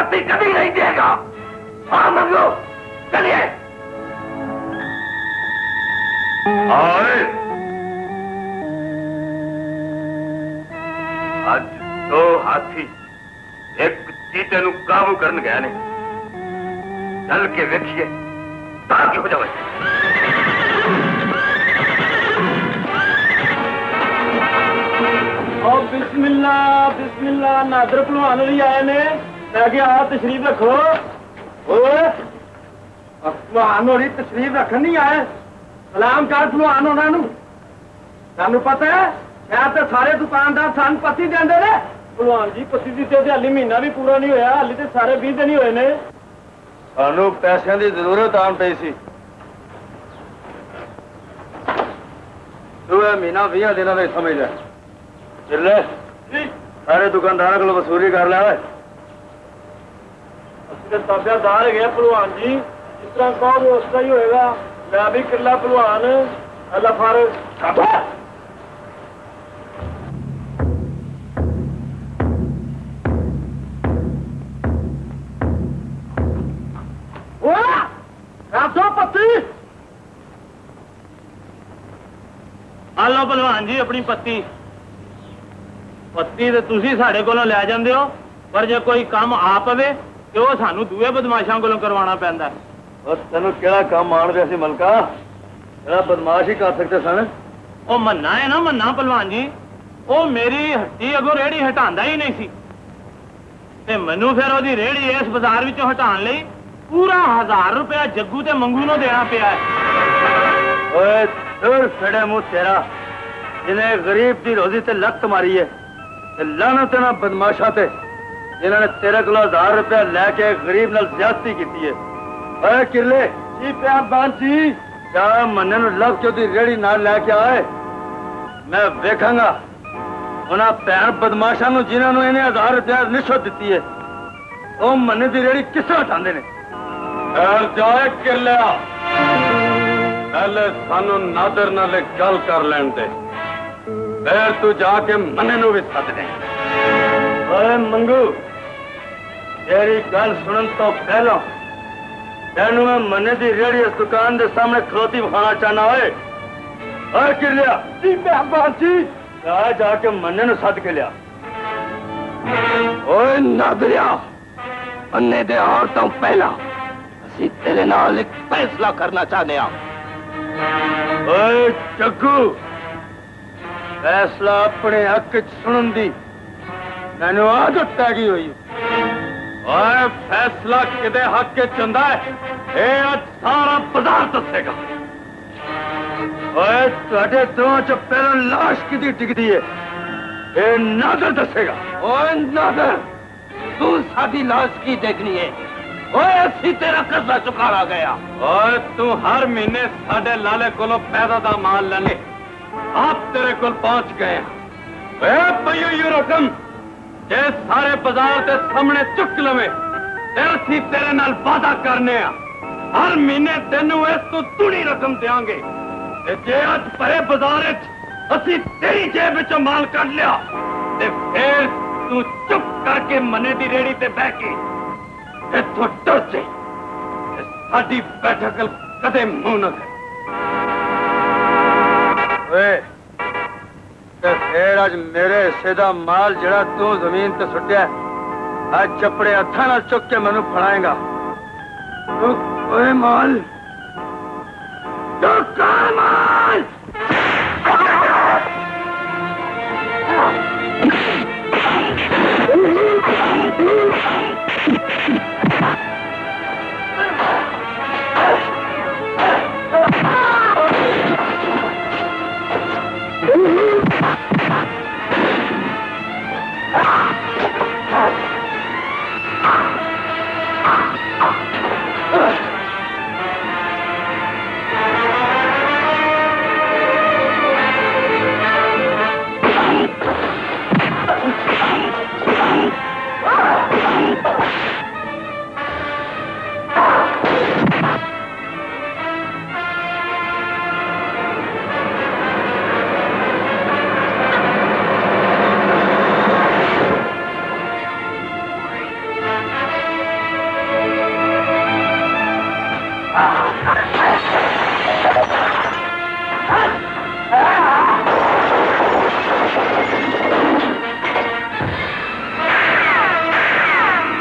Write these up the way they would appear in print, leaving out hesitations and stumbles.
पत्ती कभी नहीं देगा। हाँ मंगू, चलिए। आज दो हाथी एक चीते नू काबू करन गया ने। चल के वेखिए ताकि हो जावे। और बिस्मिल्लाह बिस्मिल्लाह नादर भलवान होरी आए ने। मैं क्या तशरीफ रखो। भलवान होरी तशरीफ रखन नहीं आए। सलाम कर भलवान होना नू। सानू पता है मैं तो सारे दुकानदार सन पत्ती देंदे ने। भलवान जी पत्ती दी ते हाली महीना भी पूरा नहीं होया। हाली ते सारे 20 दिन ही होए ने। सानू पैसों की जरूरत आन पई सी। तू महीना 20 दिनों का समझ ले। चिल्ले सारे दुकानदारों को वसूली कर लिया। ताबेदार गए भलवान जी, जिस तरह कहोगे उस तरह ही होएगा। मैं भी किला भलवान। अल्लाह फार पत्ती। आलो भलवान जी अपनी पत्ती। पत्ती तो तुसी साढ़े कोलों लै जांदे हो, पर जो कोई काम आ पवे तो वो सानू दूए बदमाशों कोलों करवाना पैंदा है। और तेनू केड़ा काम आण दिया सी मलका? तेरा बदमाश ही कर सकते सन। ओ मन्ना है ना, मन्ना भलवान जी वो मेरी हट्टी अगों रेहड़ी हटांदा ही नहीं सी ते मैनू फिर ओदी रेहड़ी इस बाजार विचों हटाण लई पूरा 1000 रुपया जग्गू ते मंगू नूं देना पिया है। ओए दूर फड़े मुंह तेरा, जिन्हें गरीब की रोजी ते लत मारी है। लानत ना बदमाशा ते जिन्होंने तेरे को 1000 रुपया लैके गरीब नाल ज्यादती की है। ओए किरले जी प्यारबान जी, क्या मन्ने नूं लभ के ओदी रेहड़ी नाल लैके आए? मैं वेखांगा उन्हां भैन बदमाशा नूं जिन्हां इन्हें 1000 रुपया रिश्वत दी है, वो मन्ने की रेहड़ी किस तरह उठाते हैं? जाए किरलिया, पहले सानू नादर नाल गल कर लैण दे, फिर तू जाके मन्ने नूं भी सद दे। ओए मंगू, तेरी गल सुनन तो पहला तेनू मैं मन्ने की रेहड़ी इस दुकान के सामने खलोती विखाना चाहना। ओए किरलिया जी मेहरबान जी, जाके मन्ने नूं सद के लिया। ओए नादरिया, मन्ने दे और तो पहला असी तेरे नाल एक फैसला करना चाहते हैं। ओए जग्गू, फैसला अपने हक सुनन दी मैनू आदत पै गई हुई। ओए फैसला किदे हक च हुंदा है, ये अज सारा बाजार दसेगा। ओए तुहाडे दोवां च पहला लाश किदी टिकदी है, ये नादर दसेगा। ओए नादर, तू साडी लाश की देखनी है? ओए असी तेरा कर्जा चुकाना गया। ओए तू हर महीने साडे लाले कोलों पैदा दा माल ले, आप तेरे कोल पहुंच गए। पई हुई रकम जे सारे बाजार के सामने चुक लवे ते असी तेरे नाल वादा करने आ, हर महीने तेनू इस तो दुनी रकम देंगे। जे अज भरे बाजार असी तेरी जेब विचों माल कढ लिया ते फिर तू चुप करके मने दी रेहड़ी ते बह के इथों टुर जा। साडी बैठक कदे मुंह न कर। फिर अज मेरे हिस्से का माल जड़ा तू जमीन ते सुटिया अज चपड़े हथा नाल चुक के मैनू फड़ाएगा। माल माल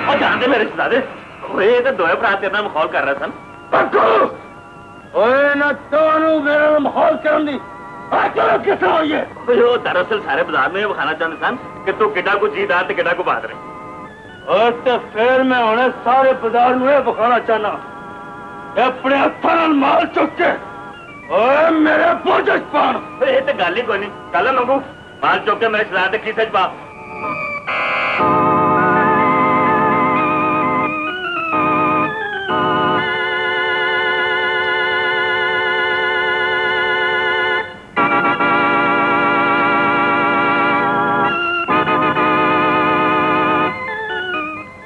ਉਹ ਜਾਣਦੇ ਮੇਰੇ ਰਿਸ਼ਤੇਦਾਰ ਓਏ ਤਾਂ ਦੋਏ ਭਰਾ ਤੇਰੇ ਨਾਲ ਮਖੌਲ ਕਰ ਰਹੇ ਸਨ ਓਏ ਨਾ ਤੁਹਾਨੂੰ ਮੇਰੇ ਨਾਲ ਮਾਹੌਲ ਕਰਨ ਦੀ ਚਲੋ ਕਿਸ ਤਰ੍ਹਾਂ ਹੋਈਏ ਓਏ ਉਹ ਦਰਅਸਲ ਸਾਰੇ ਬਾਜ਼ਾਰ ਨੂੰ ਇਹ ਵਿਖਾਣਾ ਚਾਹੁੰਦੇ ਸਨ ਕਿ ਤੂੰ ਕਿੱਡਾ ਕੋ ਜੀਦਾਰ ਤੇ ਕਿੱਡਾ ਕੋ ਬਹਾਦਰ ਹੈ। ਓਏ ਤੇ ਫਿਰ ਮੈਂ ਹੁਣੇ ਸਾਰੇ ਬਾਜ਼ਾਰ ਨੂੰ ਇਹ ਵਿਖਾਣਾ ਚਾਹਨਾ ਆਪਣੇ ਹੱਥਾਂ ਨਾਲ ਮਾਲ ਚੁੱਕ ਕੇ ਓਏ ਮੇਰੇ ਬੋਝੇ ਪਾਣ। ਓਏ ਇਹ ਤੇ ਗੱਲ ਹੀ ਕੋਈ ਨਹੀਂ ਚੱਲ ਮੰਗੂ ਮਾਲ ਚੁੱਕ ਕੇ ਮੇਰੇ ਰਿਸ਼ਤੇਦਾਰ ਦੇ ਕੀਸੇ ਚ ਪਾ।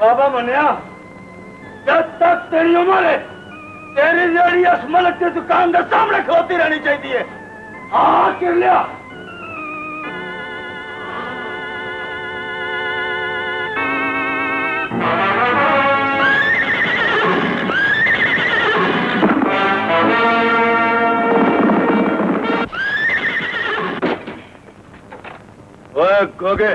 बाबा मनिया जब तक तेरी उम्र है तेरी रेड़ी इस मलक की दुकान के सामने खलोती रहनी चाहिए। हाँ कर लिया ओए गोगे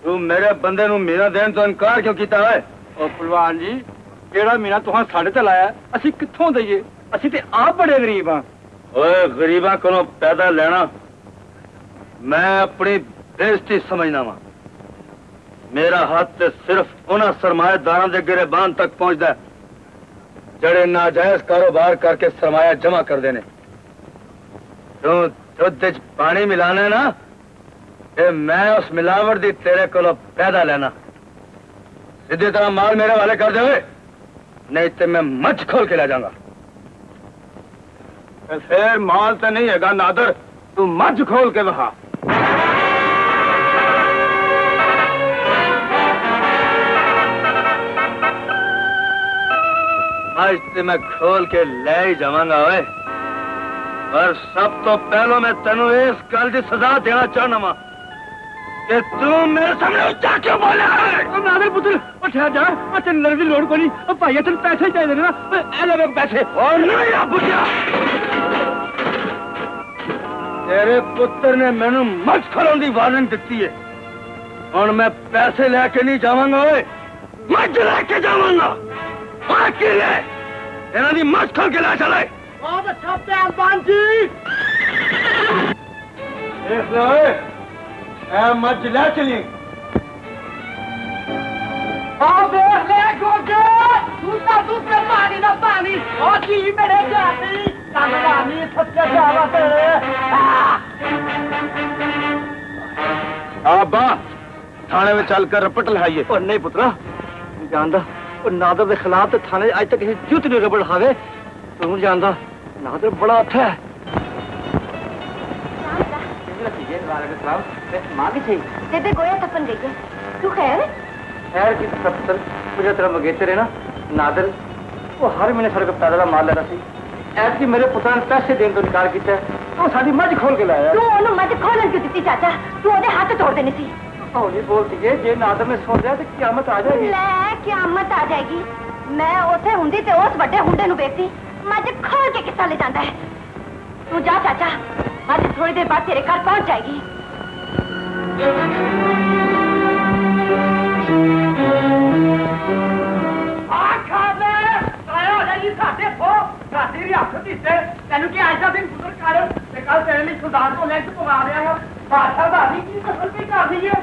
तू मेरे बंदे ਨੂੰ ਮੀਨਾ ਦੇਣ ਤੋਂ ਇਨਕਾਰ ਕਿਉਂ ਕੀਤਾ ਹੈ? ਉਹ ਪਹਿਲਵਾਨ ਜੀ ਜਿਹੜਾ ਮੀਨਾ ਤੁਸੀਂ ਸਾਡੇ ਤੇ ਲਾਇਆ ਅਸੀਂ ਕਿੱਥੋਂ ਦਈਏ? ਅਸੀਂ ਤੇ ਆਪ ਬੜੇ ਗਰੀਬ ਆ। ਓਏ ਗਰੀਬਾਂ ਕੋਲੋਂ ਪੈਦਾ ਲੈਣਾ ਮੈਂ ਆਪਣੀ ਬੇਇੱਜ਼ਤੀ ਸਮਝਣਾ ਵਾ। ਮੇਰਾ ਹੱਥ ਤੇ ਸਿਰਫ ਉਹਨਾਂ ਸਰਮਾਏਦਾਰਾਂ ਦੇ ਗਿਰਬਾਨ ਤੱਕ ਪਹੁੰਚਦਾ ਜਿਹੜੇ ਨਾਜਾਇਜ਼ ਕਾਰੋਬਾਰ ਕਰਕੇ ਸਰਮਾਇਆ ਜਮਾ ਕਰਦੇ ਨੇ। ਤੂੰ ਦੁੱਧ ਚ ਪਾਣੀ ਮਿਲਾਣਾ ਨਾ मैं उस मिलावट दी तेरे को पैदा लेना सीधी तरह माल मेरे वाले कर दे नहीं तो मैं मच खोल के ले जाऊंगा। फिर माल तो नहीं हैगा नादर तू मच खोल के बहा। आज तो मैं खोल के ले ही जाऊंगा ओए पर सब तो पहलो मैं तेनू इस गल की सजा देना चाहना वा कि तू मेरे सामने ऊंचा क्यों बोला है? नादर पुत्र ठहर जा तेन लड़ने की लोड़ को नहीं भाई तेन पैसे चाहिए ना ले पैसे और नहीं बुझा तेरे पुत्र ने मैनू मच खोलने की वार्निंग दी है हुण मैं पैसे लेके नहीं जावांगा ओए मच लेके जावांगा बाकी ले इन्हां दी मच खोल के ले चले। बहुत अच्छा पहलवान जी देख लो मच ले चली देख ले गोगे दूसरा दूसरे पानी ना पानी और जी मेरे जाती कामरानी सच्चे जावा तेरे आबा थाने में चलकर रपट लहाइए। और नहीं पुत्रा जानदा नादर के खिलाफ तो थाने आज तक किसी जुत नहीं रपट लहावे तू जानदा नादर बड़ा अच्छा है। बेबे गोया तपन गई है तू खैर खैर की तपन मुझे तेरा मंगेतर है ना नादर वो हर महीने सड़क पैदल का माल लेना सी ऐसी मेरे पुत्र ने पैसे देने तो इनकार किया तो साडी मझ खोल के लाया। तू ओनू मझ खोलन क्यों दी चाचा तू ओदे हाथ तोड़ देने सी। हौली बोलती है जे नादर ने सुन लिया तो क़यामत आ जाएगी। ले क़यामत आ जाएगी मैं ओथे हुंदी ते उस बड़े हुंडे नु बेचती मझ खोल के किस्सा ले जांदा है। तू जा चाचा मझ थोड़ी देर बाद तेरे घर पहुंच जाएगी। तेन की आज का दिन गुजर कर कल तेरे लिए सुधार को लैंच पवा रहा है बादशाह की फसल भी कर दी है